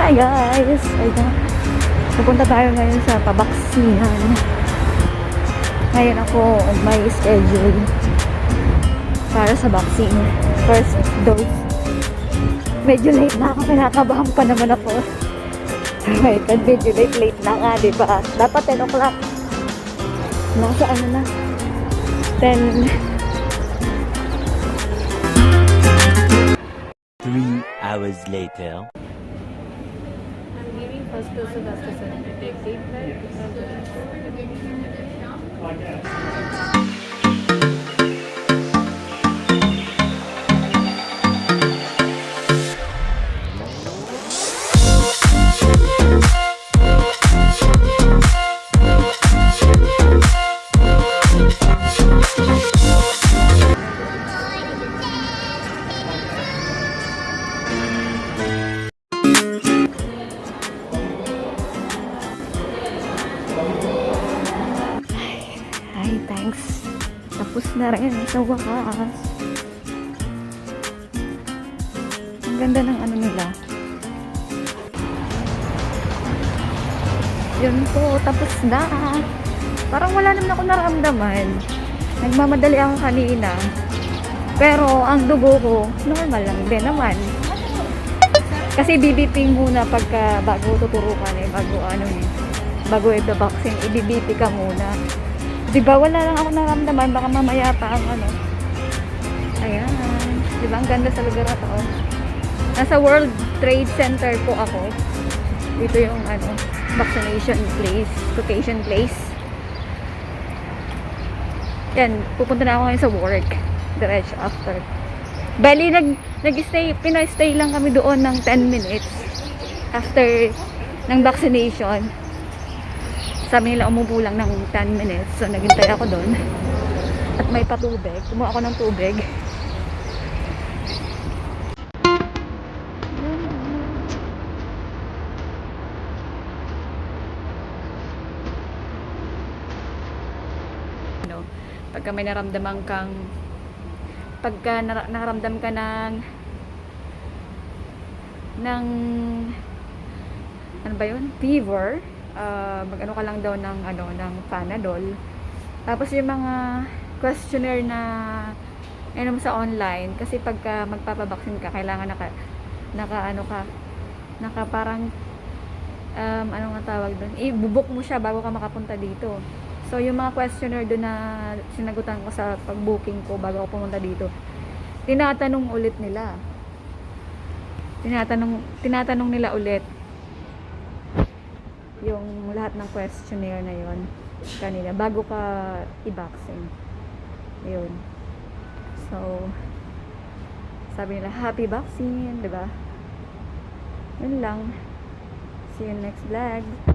Hi guys! Ayun. Pupunta tayo ngayon sa pabaksinan. Ngayon ako may schedule para sa vaccine. First dose. Medyo late na ako. Kinakabahan pa naman ako. Oh my God, medyo late na nga, diba? Dapat 10 o'clock. Nasa ano na? 10. 3 hours later. I'm giving first dose of AstraZeneca. Take deep breath. Ay, thanks. Tapos na rin sa wakas. Ang ganda ng ano nila. Yun po, tapos na. Parang wala naman ako naramdaman. Nagmamadali ako kanina. Pero ang dugo ko, normal lang din naman. Kasi BBP muna pagka bago tuturukan bago i-vaccine, i-BBP ka muna. Diba wala lang ako naramdaman, baka mamaya pa ang ano. Ayan. Diba ang ganda sa lugar na to. Nasa World Trade Center po ako. Dito yung ano, vaccination place, vacation place. Yan, pupunta na ako ngayon sa work. Diretso after. Bali, pinastay lang kami doon ng 10 minutes after ng vaccination. Sabi nila umupo lang ng 10 minutes. So, naghintay ako doon. At may patubig. Kumuha ako ng tubig. Pagka may naramdaman kang nakaramdam ka ng ano ba yun? Fever, mag-ano ka lang daw ng Panadol. Tapos yung mga questionnaire na ano sa online, kasi pagka magpapabaksin ka, kailangan naka parang ano nga tawag doon? I-book mo siya bago ka makapunta dito. So, yung mga questionnaire doon na sinagutan ko sa pag-booking ko bago ako pumunta dito, tinatanong ulit nila. Tinatanong nila ulit yung lahat ng questionnaire na yon kanina bago ka i-vaccine. Yun. So, sabi nila, happy vaccine, diba? Yun lang. See you next vlog.